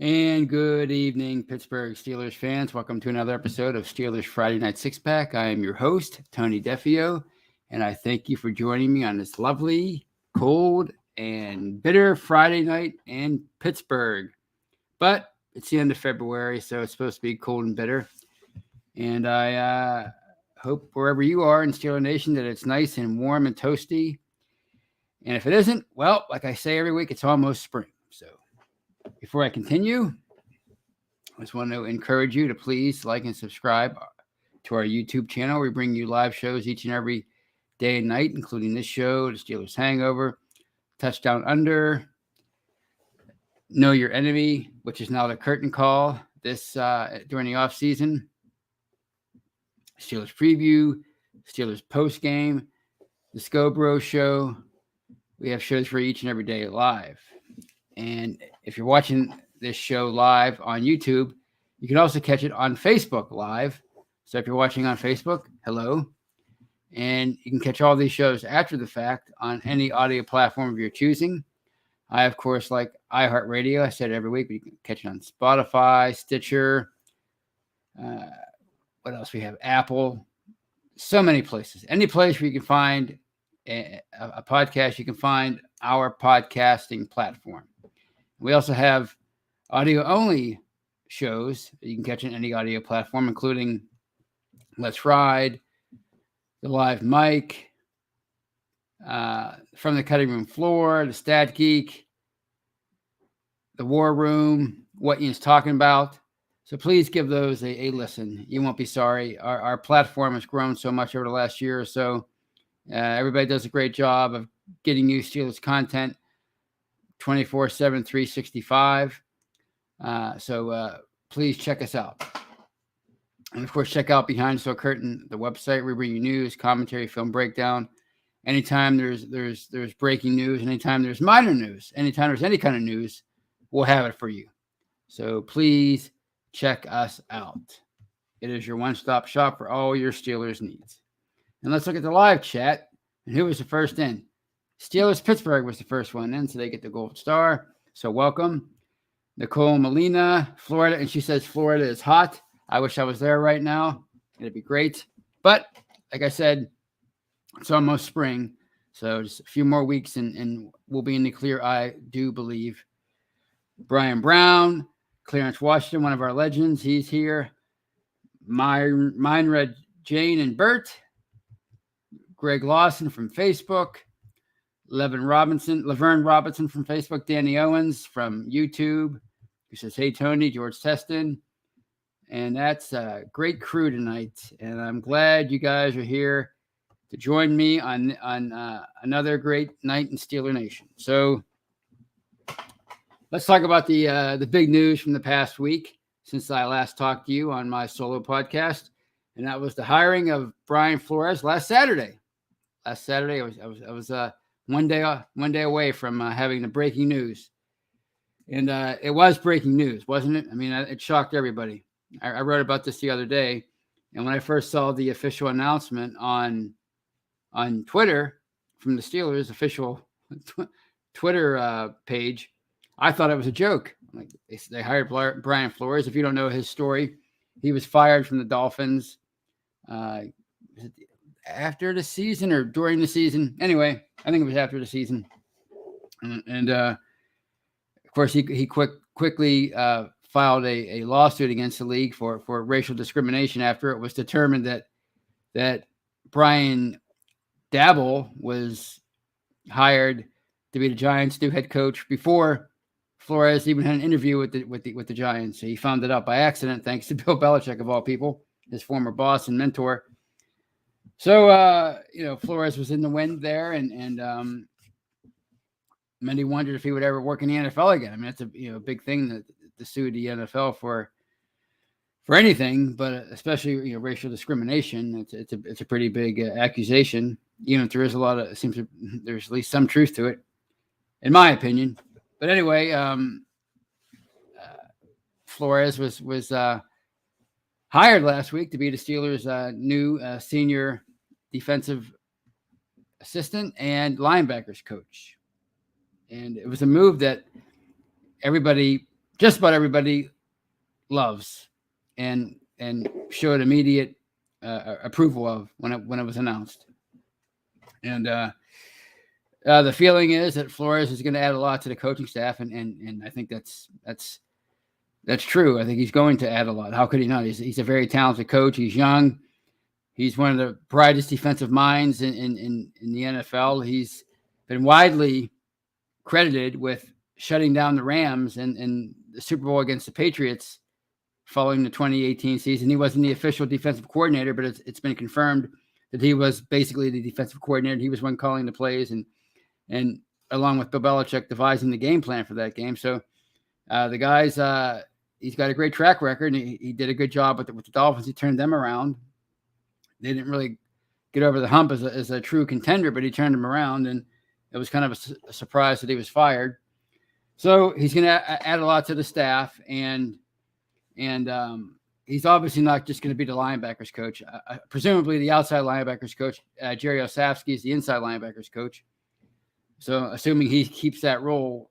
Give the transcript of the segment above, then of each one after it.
And good evening, Pittsburgh Steelers fans. Welcome to another episode of Steelers Friday Night Six Pack. I am your host, Tony Defio, and I thank you for joining me on this lovely, cold, and bitter Friday night in Pittsburgh. But it's the end of February, so it's supposed to be cold and bitter. And I hope wherever you are in Steeler Nation that it's nice and warm and toasty. And if it isn't, well, like I say every week, it's almost spring. So before I continue, I just want to encourage you to please like and subscribe to our YouTube channel. We bring you live shows each and every day and night, including this show, The Steelers Hangover, Touchdown Under, Know Your Enemy, which is now the curtain call this during the off season, Steelers Preview, Steelers Post Game, the Scobro Show. We have shows for each and every day live. And if you're watching this show live on YouTube, you can also catch it on Facebook live. So if you're watching on Facebook, hello. And you can catch all these shows after the fact on any audio platform of your choosing. I, of course, like iHeartRadio. I said it every week, but you can catch it on Spotify, Stitcher. What else? We have Apple. So many places. Any place where you can find a podcast, you can find our podcasting platform. We also have audio-only shows that you can catch on any audio platform, including Let's Ride, the Live Mic, From the Cutting Room Floor, the Stat Geek, the War Room, What Ian's Talking About. So please give those a listen. You won't be sorry. Our platform has grown so much over the last year or so. Everybody does a great job of getting you Steelers content 24/7, 365. So please check us out. And, of course, check out Behind the Curtain, the website. We bring you news, commentary, film breakdown. Anytime there's breaking news, anytime there's minor news, anytime there's any kind of news, we'll have it for you. So please check us out. It is your one-stop shop for all your Steelers needs. And let's look at the live chat. And who was the first in? Steelers Pittsburgh was the first one in, so they get the gold star. So welcome. Nicole Molina, Florida. And she says Florida is hot. I wish I was there right now. It'd be great. But like I said, it's almost spring. So just a few more weeks and we'll be in the clear, I do believe. Brian Brown, Clarence Washington, one of our legends. He's here. Mine Red Jane and Bert. Greg Lawson from Facebook. Laverne Robinson from Facebook. Danny Owens from YouTube, who says, "Hey, Tony, George Teston." And that's a great crew tonight. And I'm glad you guys are here to join me on another great night in Steeler Nation. So let's talk about the big news from the past week since I last talked to you on my solo podcast. And that was the hiring of Brian Flores last Saturday. I was one day away from having the breaking news. And it was breaking news, wasn't it? I mean, it shocked everybody. I wrote about this the other day. And when I first saw the official announcement on Twitter from the Steelers official Twitter page, I thought it was a joke. Like they hired Brian Flores. If you don't know his story, he was fired from the Dolphins after the season or during the season. Anyway, I think it was after the season. And of course, he quickly filed a lawsuit against the league for racial discrimination after it was determined that Brian Dabble was hired to be the Giants' new head coach before Flores even had an interview with the Giants. So he found it out by accident, thanks to Bill Belichick, of all people, his former boss and mentor. So Flores was in the wind there, and many wondered if he would ever work in the NFL again. I mean, that's a big thing to sue the NFL for anything, but especially racial discrimination. It's a pretty big accusation. Even if there is there's at least some truth to it, in my opinion. But anyway, Flores was hired last week to be the Steelers' new senior defensive assistant and linebackers coach. And it was a move that everybody just about everybody loves and showed immediate approval of when it was announced. And the feeling is that Flores is going to add a lot to the coaching staff, and I think that's true. I think he's going to add a lot. How could he not? He's a very talented coach. He's young. He's one of the brightest defensive minds in the NFL. He's been widely credited with shutting down the Rams in the Super Bowl against the Patriots following the 2018 season. He wasn't the official defensive coordinator, but it's been confirmed that he was basically the defensive coordinator. He was one calling the plays and along with Bill Belichick devising the game plan for that game. So the guy's he's got a great track record, and he did a good job with the Dolphins. He turned them around. They didn't really get over the hump as a true contender, but he turned them around, and it was kind of a surprise that he was fired. So he's going to add a lot to the staff, and he's obviously not just going to be the linebackers coach. Presumably the outside linebackers coach, Jerry Osafsky, is the inside linebackers coach. So assuming he keeps that role,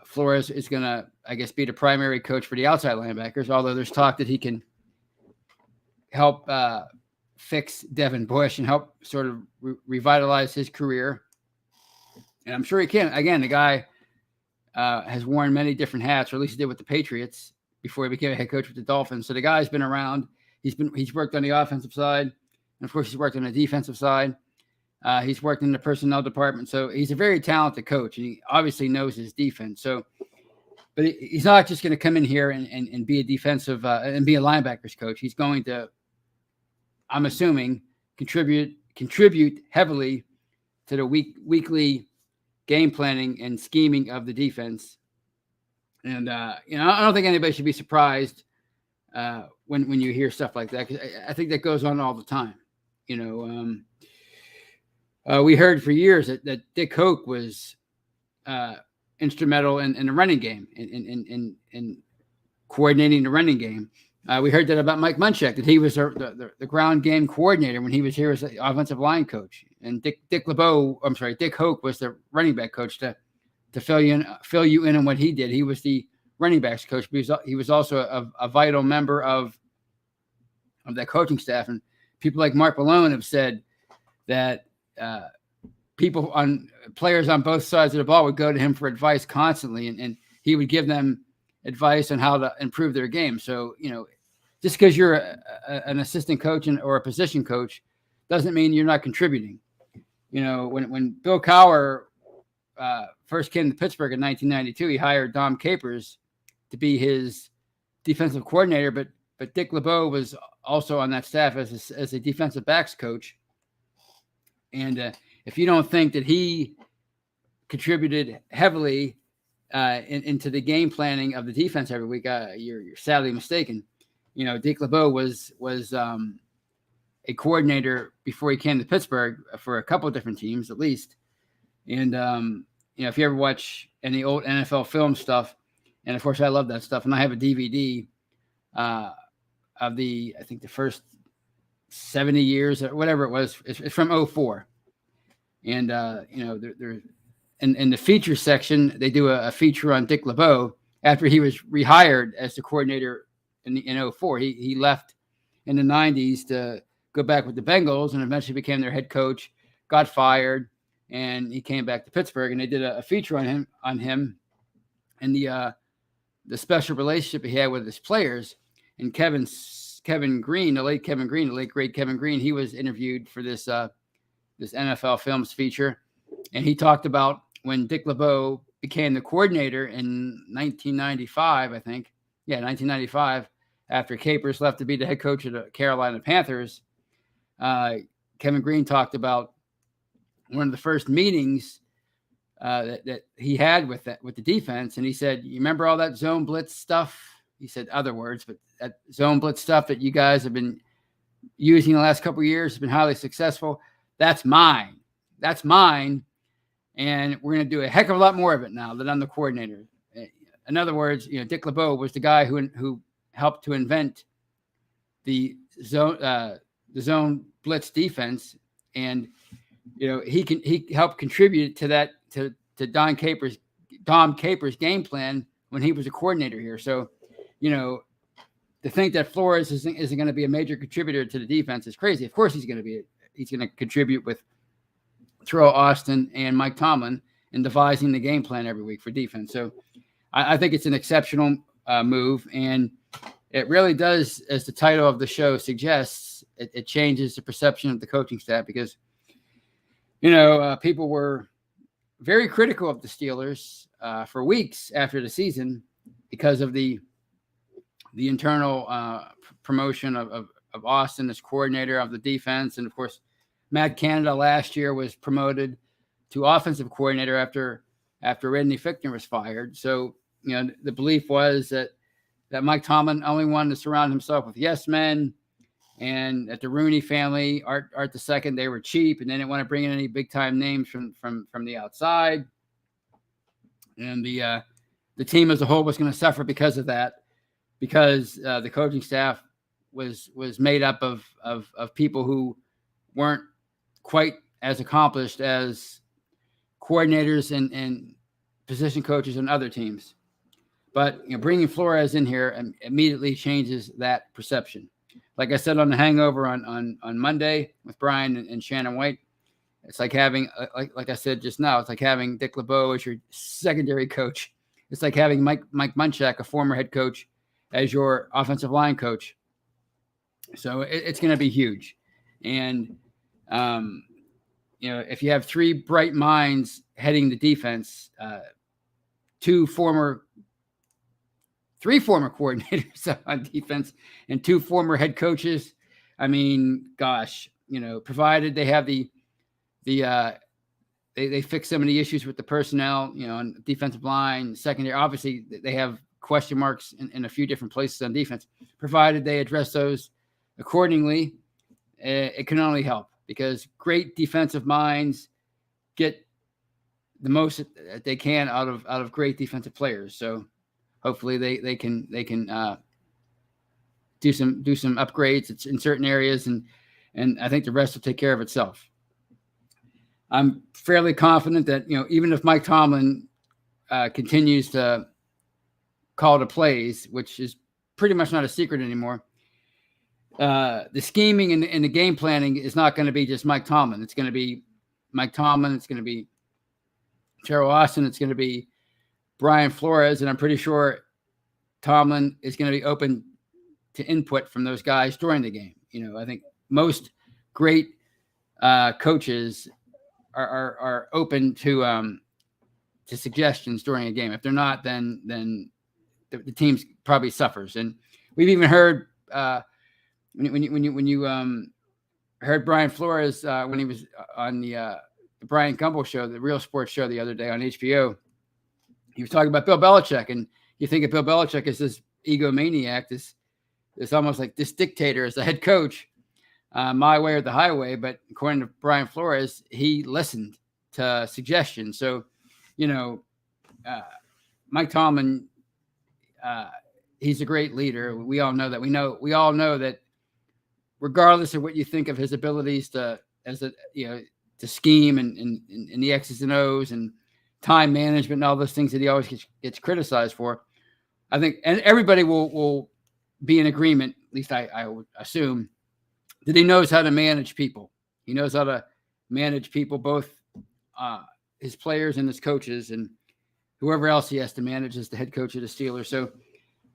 Flores is going to, I guess, be the primary coach for the outside linebackers, although there's talk that he can help fix Devin Bush and help sort of revitalize his career. And I'm sure he can. Again, the guy has worn many different hats, or at least he did with the Patriots before he became a head coach with the Dolphins. So the guy's been around. He's worked on the offensive side, and of course he's worked on the defensive side. He's worked in the personnel department. So he's a very talented coach, and he obviously knows his defense. So, but he's not just going to come in here and be a defensive and be a linebackers coach. He's going to, I'm assuming, contribute heavily to the weekly game planning and scheming of the defense. And, I don't think anybody should be surprised when you hear stuff like that, because I think that goes on all the time. We heard for years that Dick Hoke was instrumental in the running game, in coordinating the running game. We heard that about Mike Munchak, that he was the ground game coordinator when he was here as the offensive line coach. And Dick Hoke was the running back coach to fill you in on what he did. He was the running backs coach, but he was also a vital member of that coaching staff. And people like Mark Malone have said that players on both sides of the ball would go to him for advice constantly, and he would give them advice on how to improve their game. So, just because you're an assistant coach or a position coach doesn't mean you're not contributing. When Bill Cowher first came to Pittsburgh in 1992, he hired Dom Capers to be his defensive coordinator, but Dick LeBeau was also on that staff as a defensive backs coach. And if you don't think that he contributed heavily into the game planning of the defense every week, you're sadly mistaken. Dick LeBeau was a coordinator before he came to Pittsburgh for a couple of different teams, at least. And if you ever watch any old NFL film stuff, and of course I love that stuff, and I have a DVD of I think the first 70 years or whatever it was. It's from 2004. And, they're in the feature section, they do a feature on Dick LeBeau after he was rehired as the coordinator in 2004. He left in the 90s to go back with the Bengals and eventually became their head coach, got fired, and he came back to Pittsburgh, and they did a feature on him and the special relationship he had with his players. And Kevin Green, the late great Kevin Green, he was interviewed for this NFL Films feature, and he talked about when Dick LeBeau became the coordinator in 1995, I think. Yeah, 1995, after Capers left to be the head coach of the Carolina Panthers. Kevin Green talked about one of the first meetings that he had with the defense, and he said, "You remember all that zone blitz stuff?" He said other words, but that zone blitz stuff that you guys have been using the last couple of years has been highly successful. That's mine. And we're going to do a heck of a lot more of it now that I'm the coordinator. In other words, Dick LeBeau was the guy who helped to invent the zone blitz defense, and he helped contribute to that to Don Capers Dom Capers' game plan when he was a coordinator here. So, to think that Flores isn't going to be a major contributor to the defense is crazy. Of course, he's going to contribute with Terrell Austin and Mike Tomlin in devising the game plan every week for defense. So I think it's an exceptional move, and it really does, as the title of the show suggests, it changes the perception of the coaching staff because, people were very critical of the Steelers for weeks after the season because of the internal promotion of Austin as coordinator of the defense. And, of course, Matt Canada last year was promoted to offensive coordinator after Randy Fichtner was fired. So, the belief was that Mike Tomlin only wanted to surround himself with yes men, and at the Rooney family, Art II, they were cheap, and they didn't want to bring in any big time names from the outside. And the team as a whole was going to suffer because of that, because the coaching staff was made up of people who weren't quite as accomplished as coordinators and position coaches on other teams. But bringing Flores in here immediately changes that perception. Like I said on the Hangover on Monday with Brian and Shannon White, it's like having, like I said just now, it's like having Dick LeBeau as your secondary coach. It's like having Mike Munchak, a former head coach, as your offensive line coach. So it's going to be huge. And, if you have three bright minds heading the defense, three former coordinators on defense and two former head coaches, I mean, gosh, provided they have they fix some of the issues with the personnel, on defensive line, secondary. Obviously, they have question marks in a few different places on defense. Provided they address those accordingly, it can only help, because great defensive minds get the most that they can out of great defensive players. So hopefully they can do some upgrades in certain areas, and I think the rest will take care of itself. I'm fairly confident that, even if Mike Tomlin continues to call the plays, which is pretty much not a secret anymore, the scheming and the game planning is not going to be just Mike Tomlin. It's going to be Mike Tomlin. It's going to be Terrell Austin. It's going to be Brian Flores. And I'm pretty sure Tomlin is going to be open to input from those guys during the game. I think most great coaches are open to suggestions during a game. If they're not, then the team probably suffers. And we've even heard when you heard Brian Flores when he was on the Brian Gumbel show, the Real Sports show the other day on HBO, he was talking about Bill Belichick, and you think of Bill Belichick as this egomaniac, this almost like this dictator as the head coach, my way or the highway. But according to Brian Flores, he listened to suggestions. So, Mike Tomlin, he's a great leader. We all know that. We all know that, regardless of what you think of his abilities to scheme and the X's and O's and time management and all those things that he always gets criticized for, I think, and everybody will be in agreement, at least I would assume, that he knows how to manage people. He knows how to manage people, both his players and his coaches, and whoever else he has to manage as the head coach of the Steelers. So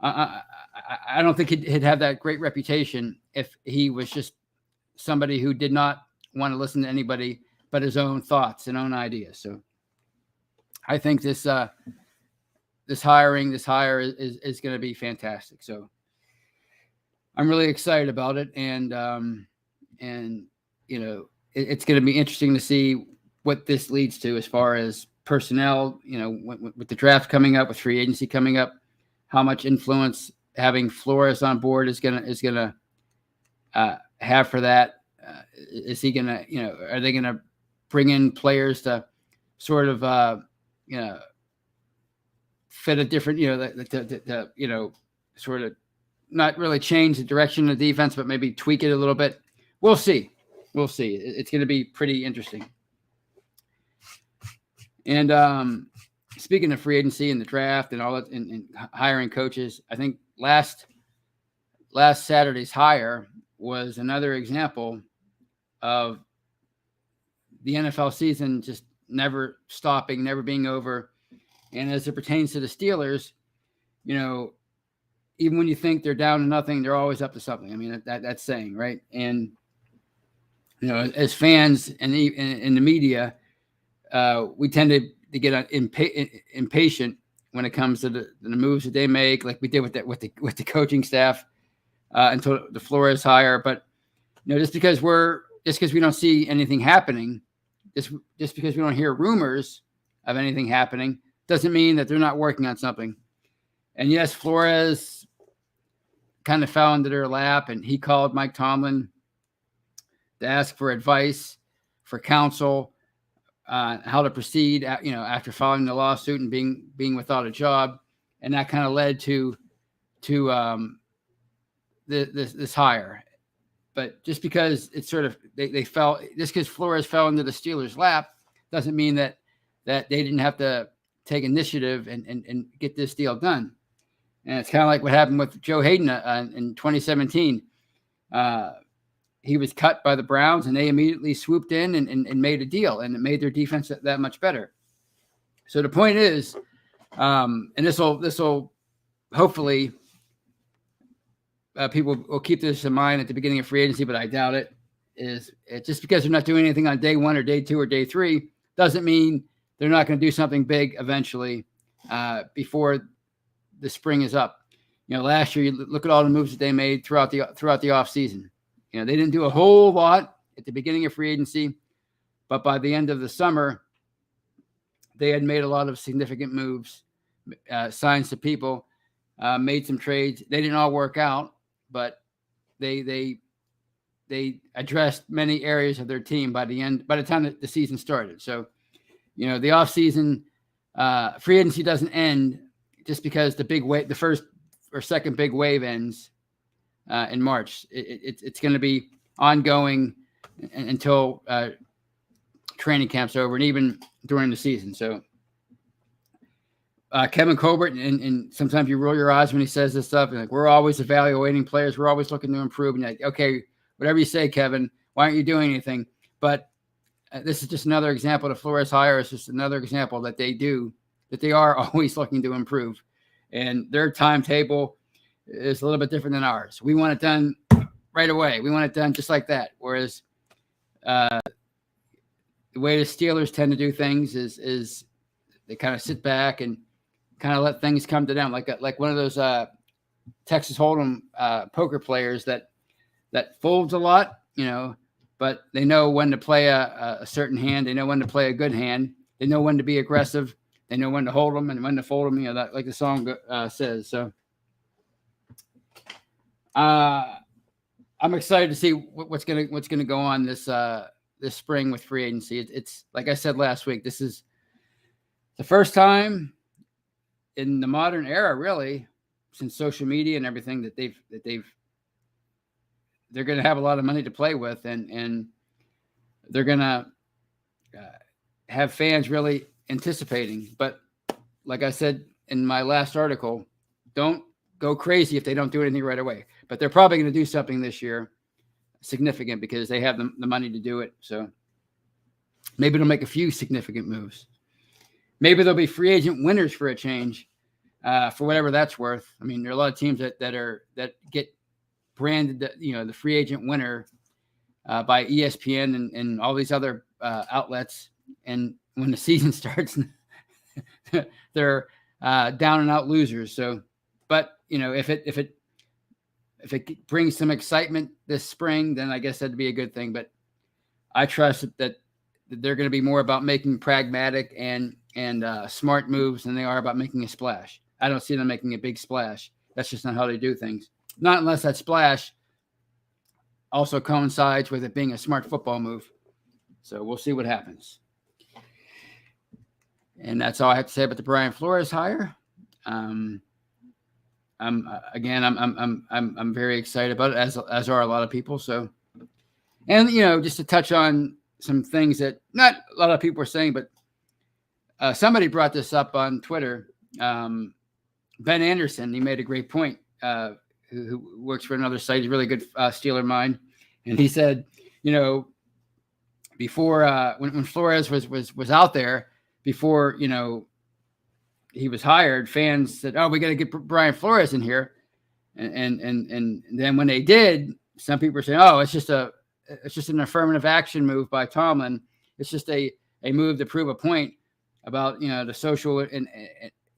I don't think he'd have that great reputation if he was just somebody who did not want to listen to anybody but his own thoughts and own ideas. So I think this hire is going to be fantastic. So I'm really excited about it. And it's going to be interesting to see what this leads to as far as personnel, with the draft coming up, with free agency coming up, how much influence having Flores on board is going to have for that. Is he going to, are they going to bring in players to sort of, fit a different, sort of not really change the direction of the defense, but maybe tweak it a little bit. We'll see. It's going to be pretty interesting. And speaking of free agency and the draft and all that, and hiring coaches, I think last Saturday's hire was another example of the NFL season just never stopping, never being over. And as it pertains to the Steelers, even when you think they're down to nothing, they're always up to something. I mean, that's saying, right? And, as fans and in the media, we tend to get impatient when it comes to the moves that they make, like we did with the coaching staff until the Flores hire. But, just because we don't see anything happening, just because we don't hear rumors of anything happening, doesn't mean that they're not working on something. And yes, Flores kind of fell into their lap, and he called Mike Tomlin to ask for advice, for counsel, how to proceed, after filing the lawsuit and being without a job. And that kind of led to this hire. But just because it's sort of they fell, just because Flores fell into the Steelers' lap, doesn't mean that they didn't have to take initiative and get this deal done. And it's kind of like what happened with Joe Hayden in 2017. He was cut by the Browns, and they immediately swooped in and made a deal, and it made their defense that much better. So the point is, and this will hopefully people will keep this in mind at the beginning of free agency, but I doubt it. Just because they're not doing anything on day 1 or day 2 or day 3 doesn't mean they're not going to do something big eventually before the spring is up. Last year, you look at all the moves that they made throughout the off season. They didn't do a whole lot at the beginning of free agency, but by the end of the summer, they had made a lot of significant moves, signed some people, made some trades. They didn't all work out, but they addressed many areas of their team by the time that the season started. So, the off season, free agency doesn't end just because the first or second big wave ends in March. It's going to be ongoing until training camp's over, and even during the season. So Kevin Colbert, and sometimes you roll your eyes when he says this stuff, and like, we're always evaluating players, we're always looking to improve, and you're like, okay, whatever you say, Kevin, why aren't you doing anything? But this is just another example. The Flores hire is just another example that they are always looking to improve, and their timetable is a little bit different than ours. We want it done right away. We want it done just like that. Whereas the way the Steelers tend to do things is they kind of sit back and kind of let things come to them, like one of those Texas Hold'em poker players that folds a lot, but they know when to play a certain hand. They know when to play a good hand. They know when to be aggressive. They know when to hold them and when to fold them. That, like the song says. So I'm excited to see what's gonna go on this spring with free agency. It's like I said last week. This is the first time in the modern era, really, since social media and everything, that they're going to have a lot of money to play with, and they're going to have fans really anticipating. But like I said in my last article, don't go crazy if they don't do anything right away. But they're probably going to do something this year significant because they have the money to do it. So maybe they'll make a few significant moves. Maybe there'll be free agent winners for a change, for whatever that's worth. I mean, there are a lot of teams that get branded, the free agent winner by ESPN and all these other outlets. And when the season starts, they're down and out losers. So, but if it brings some excitement this spring, then I guess that'd be a good thing. But I trust that they're going to be more about making pragmatic and smart moves than they are about making a splash. I don't see them making a big splash. That's just not how they do things. Not unless that splash also coincides with it being a smart football move. So we'll see what happens. And that's all I have to say about the Brian Flores hire. I'm very excited about it, as are a lot of people. So, and just to touch on some things that not a lot of people are saying, but somebody brought this up on Twitter. Ben Anderson, he made a great point. Who works for another site, he's a really good Steeler mind, and he said, before when Flores was out there, before he was hired, fans said, "Oh, we got to get Brian Flores in here," and then when they did, some people were saying, "Oh, it's just an affirmative action move by Tomlin. It's just a move to prove a point about the social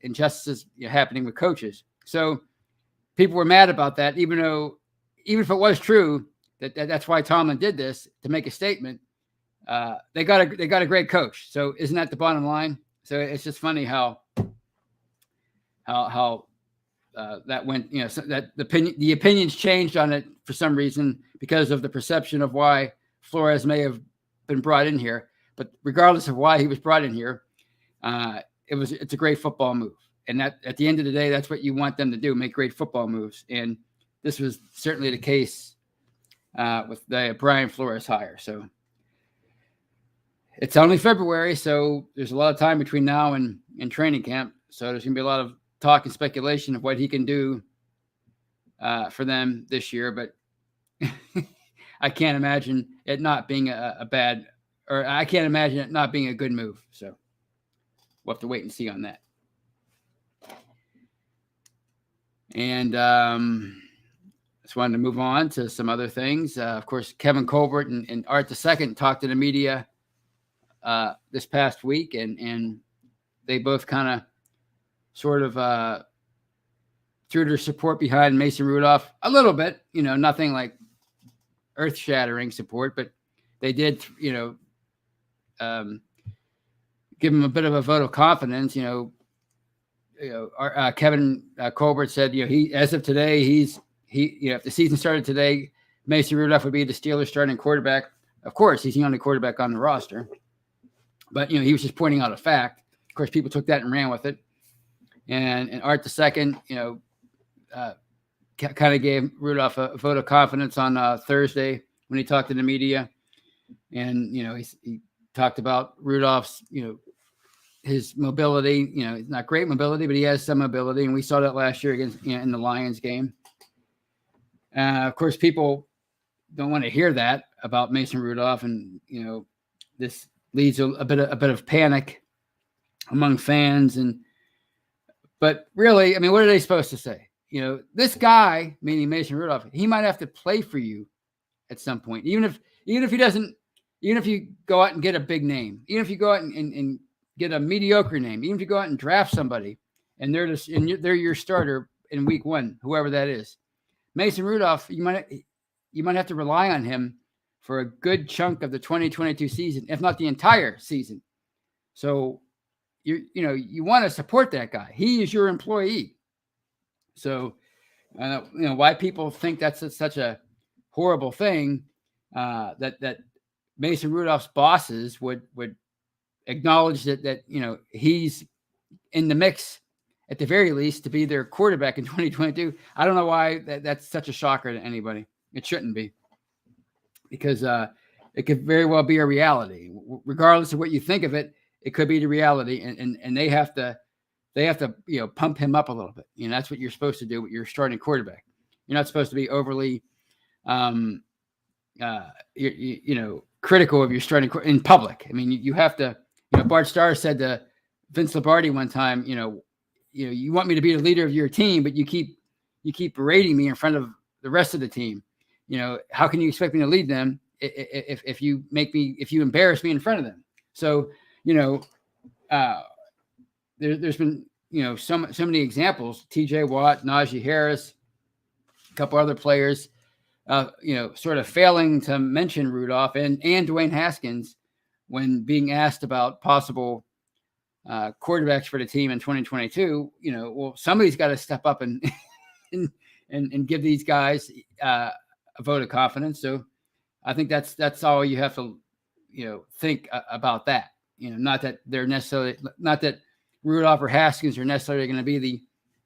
injustices happening with coaches." So people were mad about that, even if it was true that's why Tomlin did this, to make a statement. They got a great coach. So isn't that the bottom line? So it's just funny how that went. So that the opinions changed on it for some reason because of the perception of why Flores may have been brought in here. But regardless of why he was brought in here, it's a great football move. And that at the end of the day, that's what you want them to do, make great football moves. And this was certainly the case with the Brian Flores hire. So it's only February, so there's a lot of time between now and training camp. So there's going to be a lot of talk and speculation of what he can do for them this year. But I can't imagine it not being I can't imagine it not being a good move. So we'll have to wait and see on that. And just wanted to move on to some other things. Of course, Kevin Colbert and Art II talked to the media this past week, and they both kind of sort of threw their support behind Mason Rudolph a little bit. Nothing like earth-shattering support, but they did, give him a bit of a vote of confidence. Kevin Colbert said, he as of today, if the season started today, Mason Rudolph would be the Steelers starting quarterback. Of course, he's the only quarterback on the roster, but he was just pointing out a fact. Of course, people took that and ran with it. And Art II, kind of gave Rudolph a vote of confidence on Thursday when he talked to the media, and he talked about Rudolph's his mobility. Not great mobility, but he has some mobility, and we saw that last year against in the Lions game. Of course, people don't want to hear that about Mason Rudolph, and this leads to a bit of panic among fans. But really, I mean, what are they supposed to say? This guy, meaning Mason Rudolph, he might have to play for you at some point, even if he doesn't, even if you go out and get a big name, even if you go out and get a mediocre name, even if you go out and draft somebody and they're your starter in week one, whoever that is. Mason Rudolph, you might have to rely on him for a good chunk of the 2022 season, if not the entire season. So you want to support that guy. He is your employee. So why people think that's such a horrible thing, that Mason Rudolph's bosses would acknowledge that he's in the mix at the very least to be their quarterback in 2022. I don't know why that's such a shocker to anybody. It shouldn't be, because it could very well be a reality. Regardless of what you think of it, it could be the reality, and they have to pump him up a little bit. That's what you're supposed to do with your starting quarterback. You're not supposed to be overly critical of your starting in public. I mean, you have to. Bart Starr said to Vince Lombardi one time, you want me to be the leader of your team, but you keep berating me in front of the rest of the team. How can you expect me to lead them if you embarrass me in front of them? So there's been so many examples. T.J. Watt, Najee Harris, a couple other players, sort of failing to mention Rudolph and Dwayne Haskins when being asked about possible quarterbacks for the team in 2022. Well, somebody's got to step up and give these guys a vote of confidence. So I think that's all you have to think about that. Not that Rudolph or Haskins are necessarily going to be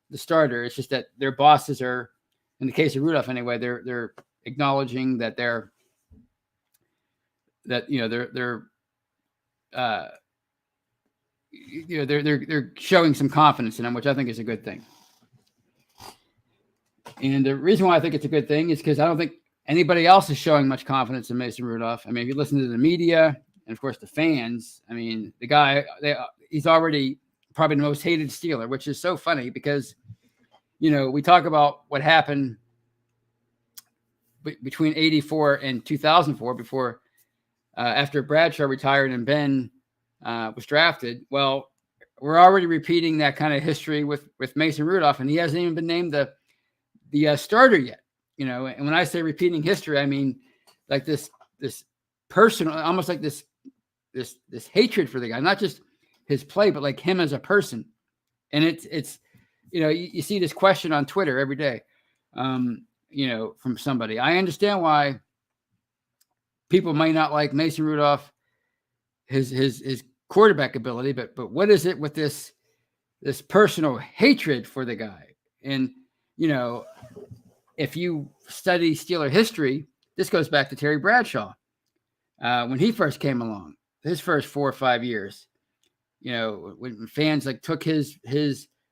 the starter. It's just that their bosses are, in the case of Rudolph anyway, they're acknowledging that they're they're showing some confidence in him, which I think is a good thing. And the reason why I think it's a good thing is because I don't think anybody else is showing much confidence in Mason Rudolph. I mean, if you listen to the media and, of course, the fans, I mean, the guy, he's already probably the most hated Steeler, which is so funny because, we talk about what happened between 84 and 2004 before after Bradshaw retired and Ben was drafted. Well, we're already repeating that kind of history with Mason Rudolph, and he hasn't even been named the starter yet. And when I say repeating history, I mean like this personal, almost like this hatred for the guy, not just his play, but like him as a person. And it's you see this question on Twitter every day, from somebody. I understand why people might not like Mason Rudolph, his quarterback ability, but what is it with this personal hatred for the guy? And if you study Steeler history, this goes back to Terry Bradshaw when he first came along. His first 4 or 5 years, when fans took his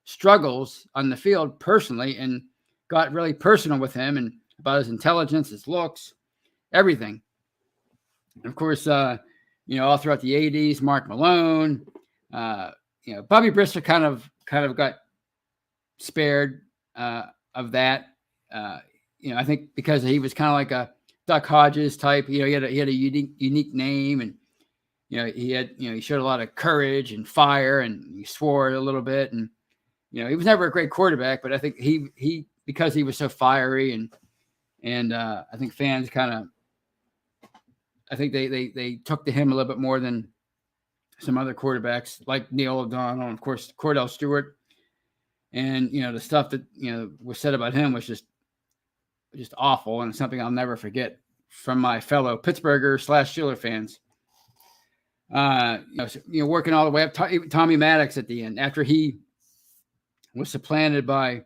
struggles on the field personally and got really personal with him and about his intelligence, his looks, everything. And of course, all throughout the 80s, Mark Malone, Bobby Brister kind of got spared of that. I think because he was kind of like a Duck Hodges type. He had a unique name, and he showed a lot of courage and fire, and he swore a little bit, and he was never a great quarterback, but I think he because he was so fiery and I think fans they took to him a little bit more than some other quarterbacks like Neil O'Donnell and of course Cordell Stewart, and the stuff that was said about him was just awful, and something I'll never forget from my fellow Pittsburgher / Steeler fans. Working all the way up, Tommy Maddox at the end after he was supplanted by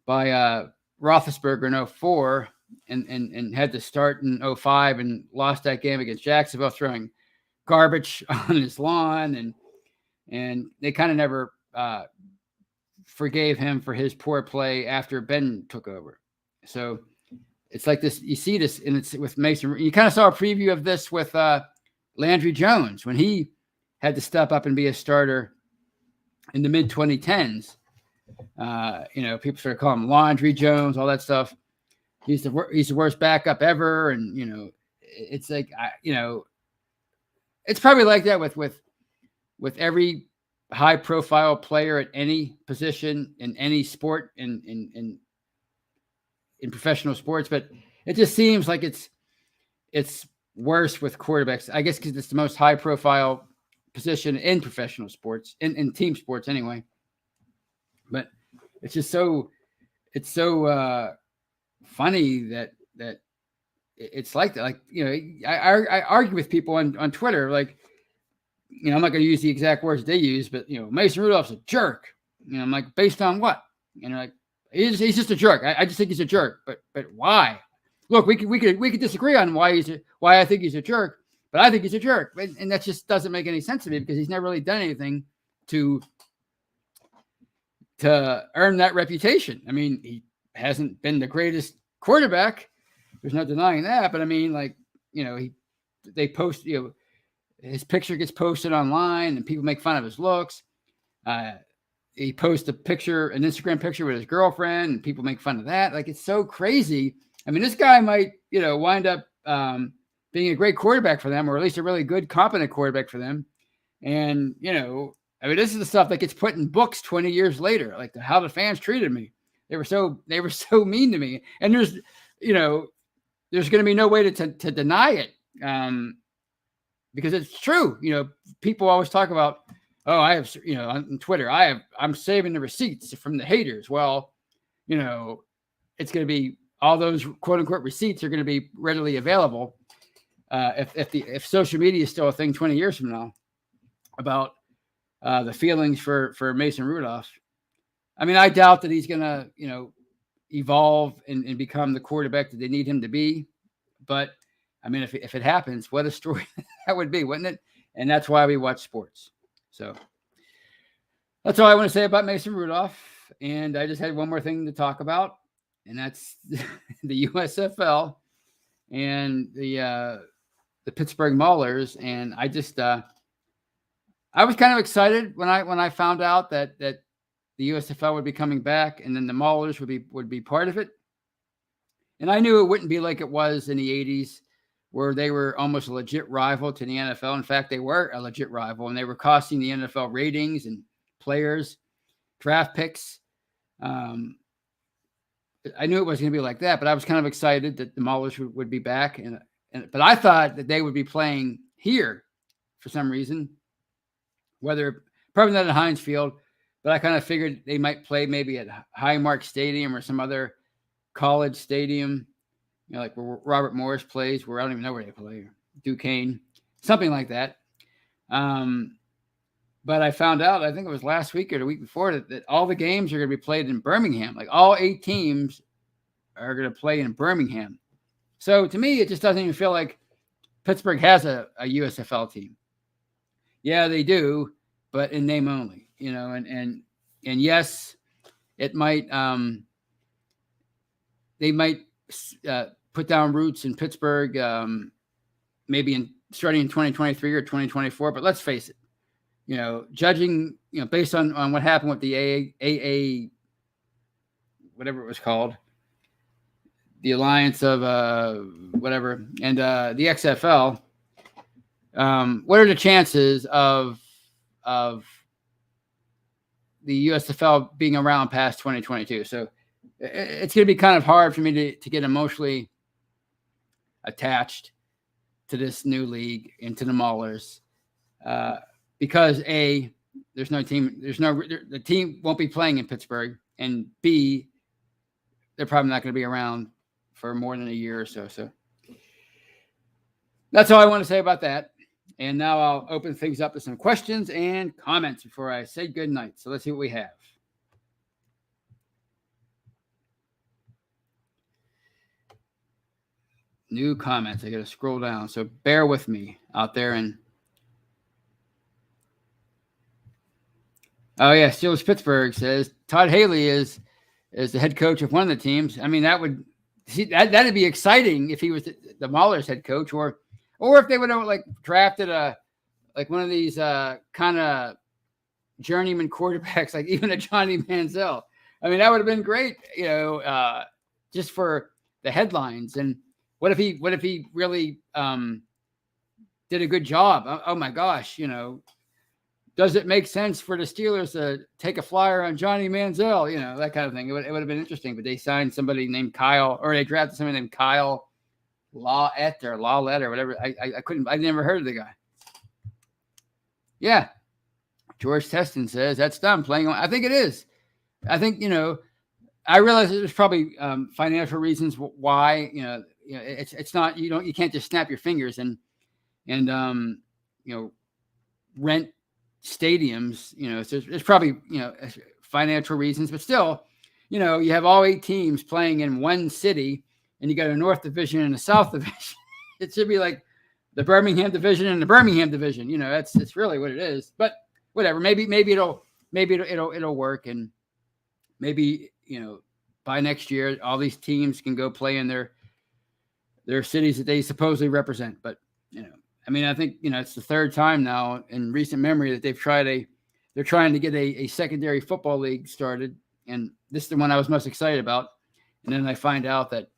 Roethlisberger in 2004 and had to start in 2005 and lost that game against Jacksonville, throwing garbage on his lawn, and they kind of never forgave him for his poor play after Ben took over. So it's like this. You see this, and it's with Mason. You kind of saw a preview of this with Landry Jones when he had to step up and be a starter in the mid 2010s. People started calling him Laundry Jones, all that stuff. He's the worst backup ever, and it's like it's probably like that with every high profile player at any position in any sport in professional sports, but it just seems like it's worse with quarterbacks. I guess because it's the most high profile position in professional sports, in team sports anyway. But it's just so funny that it's like that. Like, I argue with people on Twitter, like, I'm not going to use the exact words they use, but Mason Rudolph's a jerk. I'm like, based on what? Like, he's just a jerk. I just think he's a jerk. But why? Look, we could disagree on why I think he's a jerk, but I think he's a jerk, and that just doesn't make any sense to me because he's never really done anything to earn that reputation. I mean, he hasn't been the greatest quarterback. There's no denying that. But I mean, they post, his picture gets posted online and people make fun of his looks. He posts an Instagram picture with his girlfriend and people make fun of that. Like, it's so crazy. I mean, this guy might, wind up being a great quarterback for them, or at least a really good, competent quarterback for them. And, I mean, this is the stuff that gets put in books 20 years later, like how the fans treated me. They were so mean to me. And there's going to be no way to deny it. Because it's true. People always talk about, oh, I have, on Twitter, I'm saving the receipts from the haters. Well, it's going to be, all those quote unquote receipts are going to be readily available. If social media is still a thing 20 years from now about the feelings for Mason Rudolph. I mean, I doubt that he's going to, evolve and become the quarterback that they need him to be. But I mean, if it happens, what a story that would be, wouldn't it? And that's why we watch sports. So That's all I want to say about Mason Rudolph. And I just had one more thing to talk about, and that's the USFL and the Pittsburgh Maulers. And I just I was kind of excited when I found out that the USFL would be coming back, and then the Maulers would be part of it. And I knew it wouldn't be like it was in the 80s, where they were almost a legit rival to the NFL. In fact, they were a legit rival, and they were costing the NFL ratings and players, draft picks. I knew it was going to be like that, but I was kind of excited that the Maulers would be back. But I thought that they would be playing here for some reason, whether probably not at Heinz Field, but I kind of figured they might play maybe at Highmark Stadium or some other college stadium, like where Robert Morris plays, where I don't even know where they play, Duquesne, something like that. But I found out, I think it was last week or the week before, that all the games are going to be played in Birmingham. Like all 8 teams are going to play in Birmingham. So to me, it just doesn't even feel like Pittsburgh has a USFL team. Yeah, they do, but in name only, and yes, it might, they might put down roots in Pittsburgh, maybe starting in 2023 or 2024. But let's face it, judging, based on what happened with the AA, whatever it was called, the Alliance of whatever, and the XFL, what are the chances of the USFL being around past 2022? So it's going to be kind of hard for me to get emotionally attached to this new league and to the Maulers. Because A, there's no team, the team won't be playing in Pittsburgh, and B, they're probably not going to be around for more than a year or so. So that's all I want to say about that. And now I'll open things up to some questions and comments before I say good night. So let's see what we have. New comments. I got to scroll down. So bear with me out there. And oh yeah, Steelers Pittsburgh says Todd Haley is the head coach of one of the teams. I mean, that'd be exciting if he was the Maulers head coach, or if they would have drafted one of these kind of journeyman quarterbacks, like even a Johnny Manziel. I mean, that would have been great, just for the headlines. And what if he really did a good job? Oh my gosh, does it make sense for the Steelers to take a flyer on Johnny Manziel? That kind of thing. It would have been interesting, but they signed somebody named Kyle, or they drafted somebody named Kyle Lawlett or whatever. I never heard of the guy. Yeah. George Teston says that's done playing. I think it is. I think, I realize there's probably financial reasons why, it's not, you can't just snap your fingers and rent stadiums, so there's probably, financial reasons, but still, you have all 8 teams playing in one city, and you got a North Division and a South Division. It should be like the Birmingham Division and the Birmingham Division. It's really what it is. But whatever. Maybe it'll work, and maybe by next year all these teams can go play in their cities that they supposedly represent. But I think it's the 3rd time now in recent memory that they're trying to get a secondary football league started, and this is the one I was most excited about. And then I find out that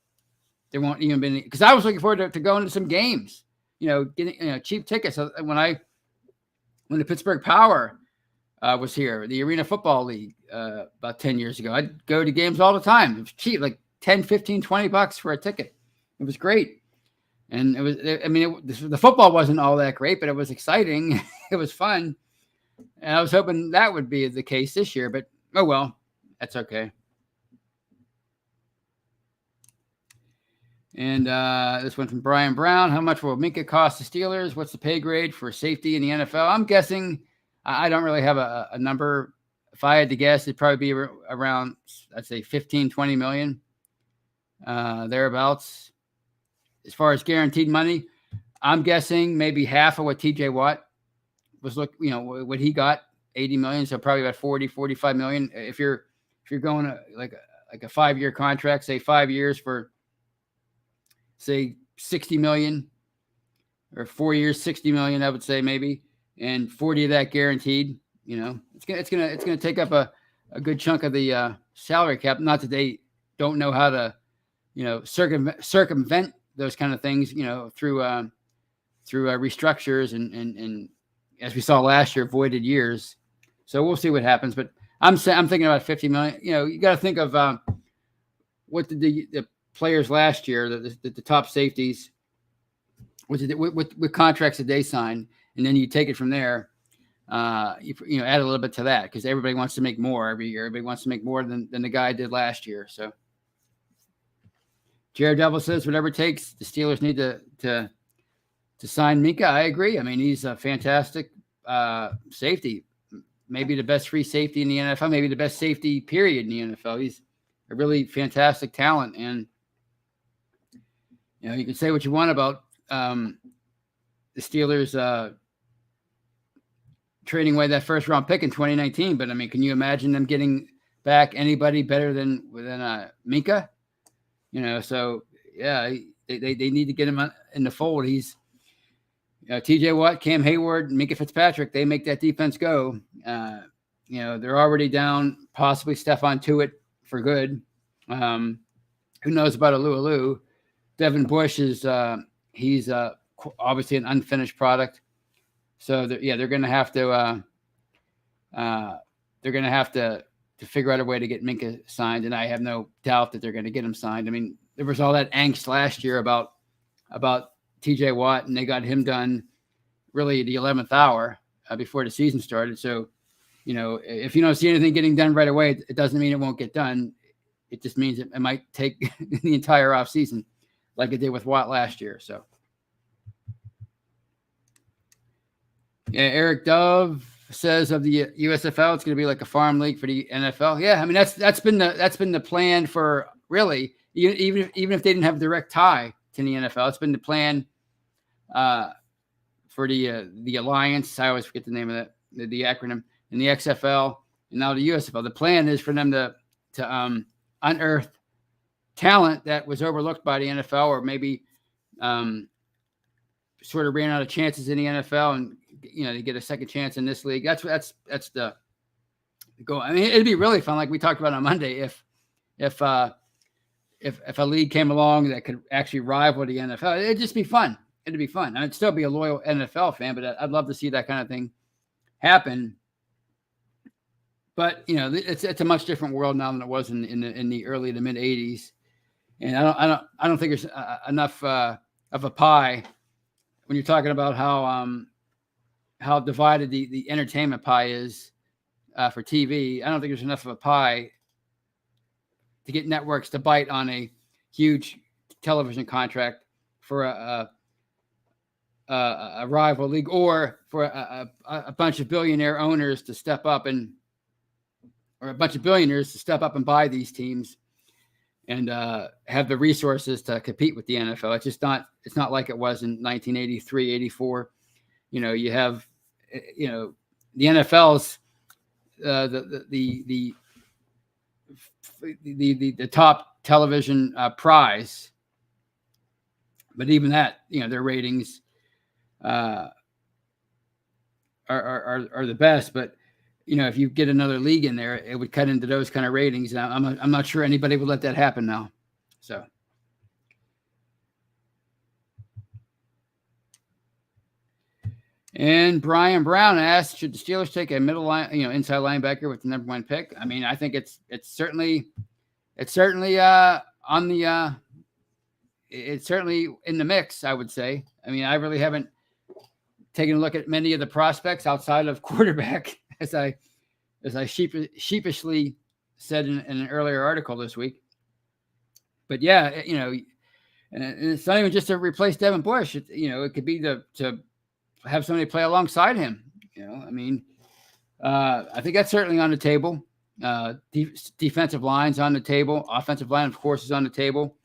there won't even be, because I was looking forward to going to some games, getting cheap tickets. So when the Pittsburgh Power was here, the Arena Football League, about 10 years ago, I'd go to games all the time. It was cheap, like $10, $15, $20 for a ticket. It was great. And it was, the football wasn't all that great, but it was exciting. It was fun. And I was hoping that would be the case this year, but oh well, that's okay. And this one from Brian Brown. How much will Minka cost the Steelers? What's the pay grade for safety in the NFL? I'm guessing, I don't really have a number. If I had to guess, it'd probably be around, I'd say 15, 20 million, thereabouts. As far as guaranteed money, I'm guessing maybe half of what TJ Watt was what he got 80 million, so probably about 40, 45 million. If you're going like a 5-year contract, say 5 years for say 60 million, or 4 years, 60 million, I would say maybe, and 40 of that guaranteed. It's gonna take up a good chunk of the salary cap. Not that they don't know how to, circumvent those kind of things, through restructures and as we saw last year, voided years. So we'll see what happens. But I'm thinking about 50 million. You got to think of what did the players last year, the top safeties, with contracts that they signed, and then you take it from there. You add a little bit to that because everybody wants to make more every year. Everybody wants to make more than the guy did last year. So Jared Devil says whatever it takes, the Steelers need to sign Minka. I agree. I mean, he's a fantastic safety, maybe the best free safety in the NFL, maybe the best safety period in the NFL. He's a really fantastic talent, and you can say what you want about the Steelers trading away that first round pick in 2019, but I mean, can you imagine them getting back anybody better than Minka? So yeah, they need to get him in the fold. He's TJ Watt, Cam Hayward, Minka Fitzpatrick. They make that defense go. They're already down possibly Stephon Tuitt for good. Who knows about Alu? Devin Bush is he's obviously an unfinished product. So they're going to have to figure out a way to get Minka signed, and I have no doubt that they're going to get him signed. I mean, there was all that angst last year about TJ Watt, and they got him done really at the 11th hour before the season started. So, if you don't see anything getting done right away, it doesn't mean it won't get done. It just means it might take the entire offseason like it did with Watt last year. So, yeah, Eric Dove says of the USFL, it's going to be like a farm league for the NFL. Yeah, I mean that's been the plan for really, even if they didn't have a direct tie to the NFL, it's been the plan for the alliance. I always forget the name of that, the acronym, and the XFL, and now the USFL. The plan is for them to unearth talent that was overlooked by the NFL, or maybe sort of ran out of chances in the NFL, and they get a second chance in this league. That's the goal. I mean, it'd be really fun, like we talked about on Monday, if a league came along that could actually rival the NFL. It'd just be fun. It'd be fun. I'd still be a loyal NFL fan, but I'd love to see that kind of thing happen. But it's a much different world now than it was in the early to mid '80s, and I don't think there's enough of a pie when you're talking about how divided the entertainment pie is for TV. I don't think there's enough of a pie to get networks to bite on a huge television contract for a rival league, or for a bunch of billionaire owners to step up or a bunch of billionaires to step up and buy these teams and have the resources to compete with the NFL. It's not like it was in 1983, 84. You have, the NFL's the top television prize, but even that, their ratings are the best. But if you get another league in there, it would cut into those kind of ratings. And I'm not sure anybody would let that happen now. So. And Brian Brown asked, should the Steelers take a middle line, inside linebacker with the number 1 pick? I mean, I think it's certainly it's certainly in the mix, I would say. I mean, I really haven't taken a look at many of the prospects outside of quarterback, as I sheepishly said in an earlier article this week. But yeah, and it's not even just to replace Devin Bush. It could be to have somebody play alongside him. I mean, I think that's certainly on the table. Defensive line's on the table. Offensive line, of course, is on the table.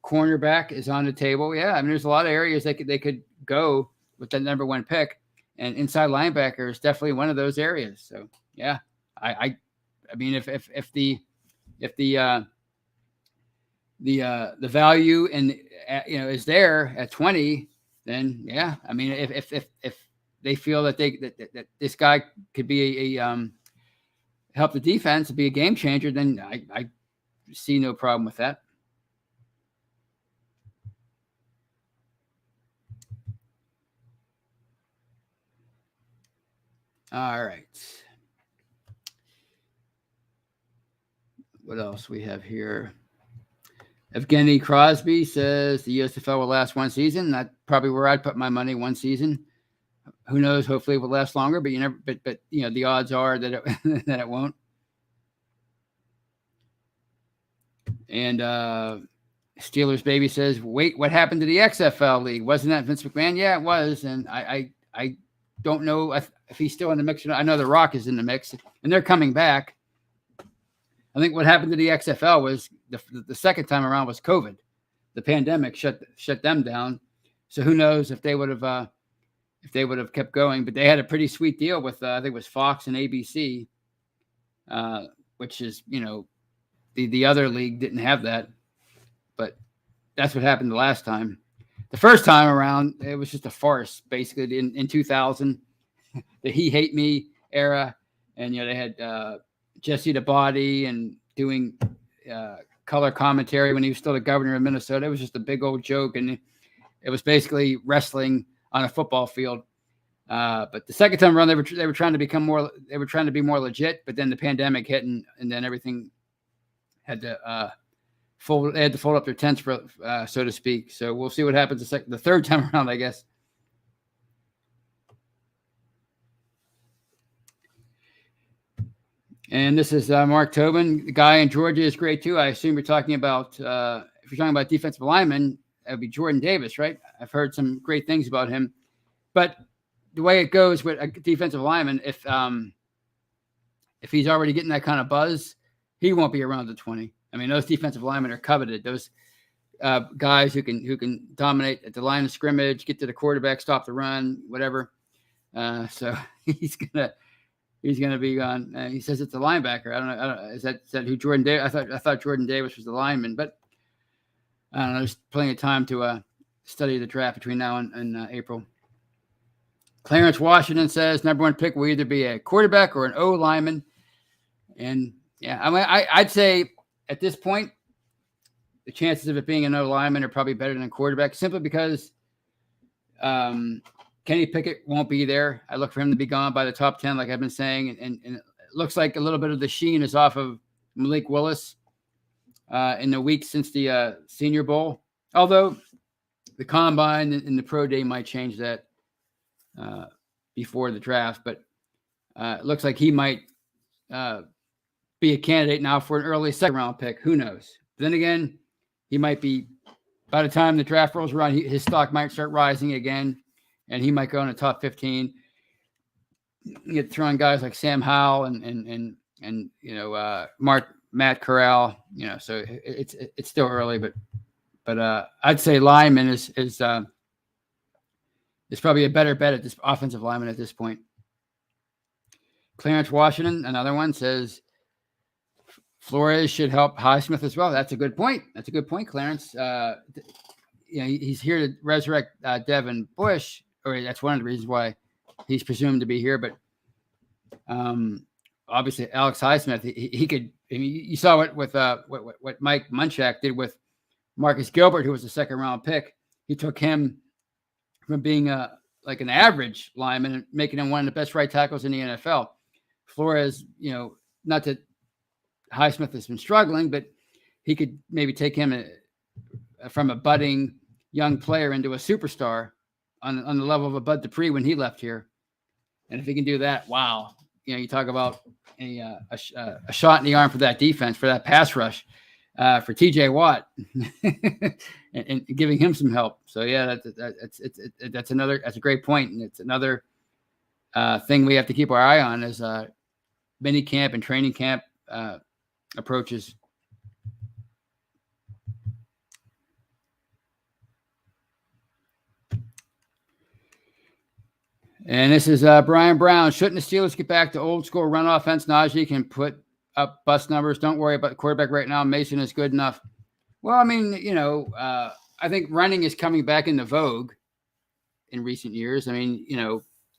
Cornerback is on the table. Yeah, I mean, there's a lot of areas they could go with that number 1 pick. and inside linebacker is definitely one of those areas. So yeah, I mean, if the value and is there at 20, then yeah, I mean, if they feel that that this guy could be a help the defense and be a game changer, then I see no problem with that. All right. What else we have here? Evgeny Crosby says the USFL will last one season. That's probably where I'd put my money, one season. Who knows? Hopefully it will last longer, but but the odds are that it that it won't. And Steelers Baby says, wait, what happened to the XFL league? Wasn't that Vince McMahon? Yeah, it was. And I don't know if he's still in the mix. I know The Rock is in the mix, and they're coming back. I think what happened to the XFL was the second time around was COVID. The pandemic shut them down. So who knows if they would have kept going. But they had a pretty sweet deal with I think it was Fox and ABC, which is the other league didn't have that. But that's what happened the last time. The first time around, it was just a farce, basically, in 2000, the He Hate Me era. And, they had Jesse the Body and doing color commentary when he was still the governor of Minnesota. It was just a big old joke. And it was basically wrestling on a football field. But the second time around, they were trying to become more. They were trying to be more legit. But then the pandemic hit, and then everything had to fold. They had to fold up their tents, for, so to speak. So we'll see what happens the third time around, I guess. And this is Mark Tobin. The guy in Georgia is great too. I assume you're talking about if you're talking about defensive linemen, that would be Jordan Davis, right? I've heard some great things about him. But the way it goes with a defensive lineman, if he's already getting that kind of buzz, he won't be around the 20. I mean, those defensive linemen are coveted. Those guys who can dominate at the line of scrimmage, get to the quarterback, stop the run, whatever. So he's gonna be gone. He says it's a linebacker. I don't know. Is that who Jordan Davis? I thought Jordan Davis was the lineman, but I don't know. There's plenty of time to study the draft between now and April. Clarence Washington says number one pick will either be a quarterback or an O lineman. And yeah, I mean, I'd say at this point, the chances of it being an O lineman are probably better than a quarterback, simply because Kenny Pickett won't be there. I look for him to be gone by the top 10, like I've been saying. And it looks like a little bit of the sheen is off of Malik Willis in the week since the Senior Bowl. Although the combine and the pro day might change that before the draft. But it looks like he might be a candidate now for an early second-round pick. Who knows? Then again, he might be, by the time the draft rolls around, his stock might start rising again, and he might go in the top 15. You get throwing guys like Sam Howell and Matt Corral. So it's still early, but I'd say lineman is probably a better bet at this offensive lineman at this point. Clarence Washington, another one, says Flores should help Highsmith as well. That's a good point. Clarence. He's here to resurrect Devin Bush, or that's one of the reasons why he's presumed to be here. But obviously, Alex Highsmith, he could. I mean, you saw what Mike Munchak did with Marcus Gilbert, who was a second-round pick. He took him from being like an average lineman and making him one of the best right tackles in the NFL. Flores, not that Highsmith has been struggling, but he could maybe take him from a budding young player into a superstar on the level of a Bud Dupree when he left here. And if he can do that, wow. You talk about a shot in the arm for that defense, for that pass rush, for TJ Watt and giving him some help. So yeah, that's a great point. And it's another thing we have to keep our eye on is mini camp and training camp approaches. And this is Brian Brown. Shouldn't the Steelers get back to old school run offense? Najee can put up bust numbers. Don't worry about the quarterback right now. Mason is good enough. Well, I mean, I think running is coming back into vogue in recent years. I mean,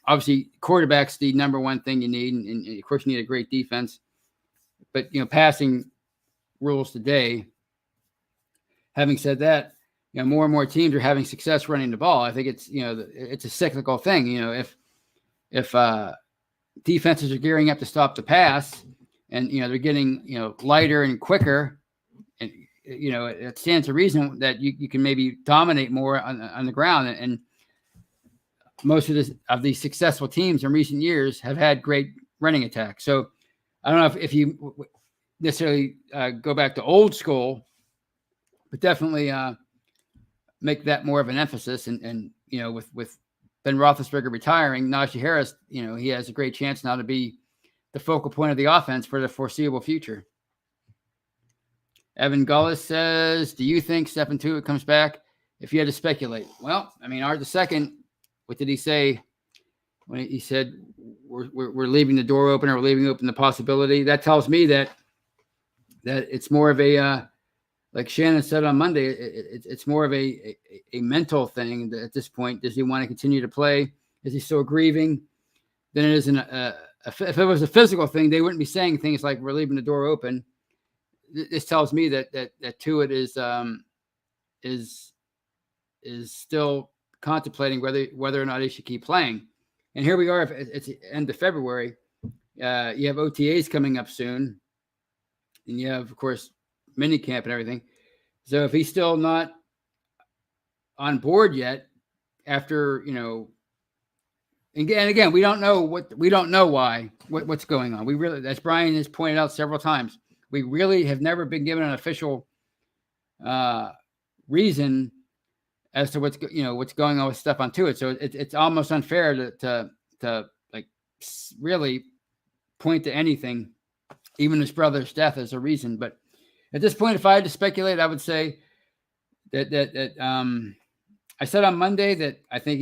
obviously quarterback's the number one thing you need. And of course you need a great defense, but passing rules today. Having said that, more and more teams are having success running the ball. I think it's, it's a cyclical thing. If defenses are gearing up to stop the pass and, they're getting, lighter and quicker, and, it stands to reason that you can maybe dominate more on the ground. And most of these successful teams in recent years have had great running attacks. So I don't know if you necessarily go back to old school, but definitely make that more of an emphasis. And with Ben Roethlisberger retiring, Najee Harris, he has a great chance now to be the focal point of the offense for the foreseeable future. Evan Gullis says, do you think Stephen Tuitt comes back? If you had to speculate, well, I mean, Art the second, what did he say when he said we're leaving the door open, or we're leaving open the possibility? That tells me that it's more of a like Shannon said on Monday, it's more of a mental thing at this point. Does he want to continue to play? Is he still grieving? Then it isn't. If it was a physical thing, they wouldn't be saying things like we're leaving the door open. This tells me that Tuitt is still contemplating whether or not he should keep playing. And here we are. If it's the end of February, you have OTAs coming up soon, and you have, of course, mini camp and everything. So if he's still not on board yet, after and again, we don't know why what's going on. We really, as Brian has pointed out several times, we really have never been given an official reason as to what's going on with Stephon Tuitt. So it's almost unfair to like really point to anything, even his brother's death, as a reason. But at this point, if I had to speculate, I would say that I said on Monday that I think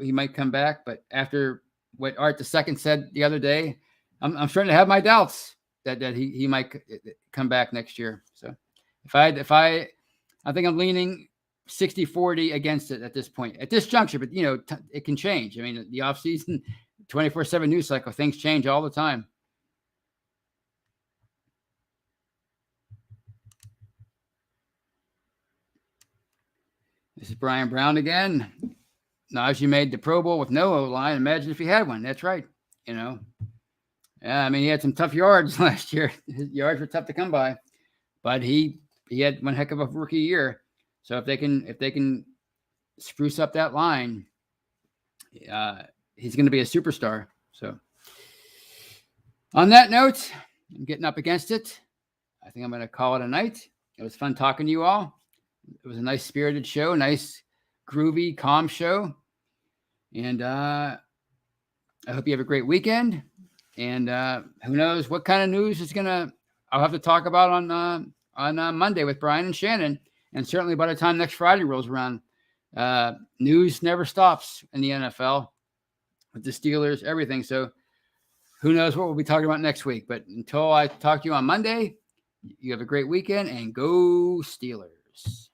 he might come back, but after what Art II said the other day, I'm starting to have my doubts that he might come back next year. So I think I'm leaning 60-40 against it at this point, at this juncture, but it can change. I mean, the offseason, 24/7 news cycle, things change all the time. This is Brian Brown again. Najee made the Pro Bowl with no O-line. Imagine if he had one. That's right. Yeah, I mean, he had some tough yards last year. His yards were tough to come by, but he had one heck of a rookie year. So if they can spruce up that line, he's going to be a superstar. So on that note, I'm getting up against it. I think I'm going to call it a night. It was fun talking to you all. It was a nice spirited show, nice groovy, calm show. And I hope you have a great weekend. And who knows what kind of news I'll have to talk about on Monday with Brian and Shannon. And certainly by the time next Friday rolls around, news never stops in the NFL with the Steelers, everything. So who knows what we'll be talking about next week. But until I talk to you on Monday, you have a great weekend and go Steelers.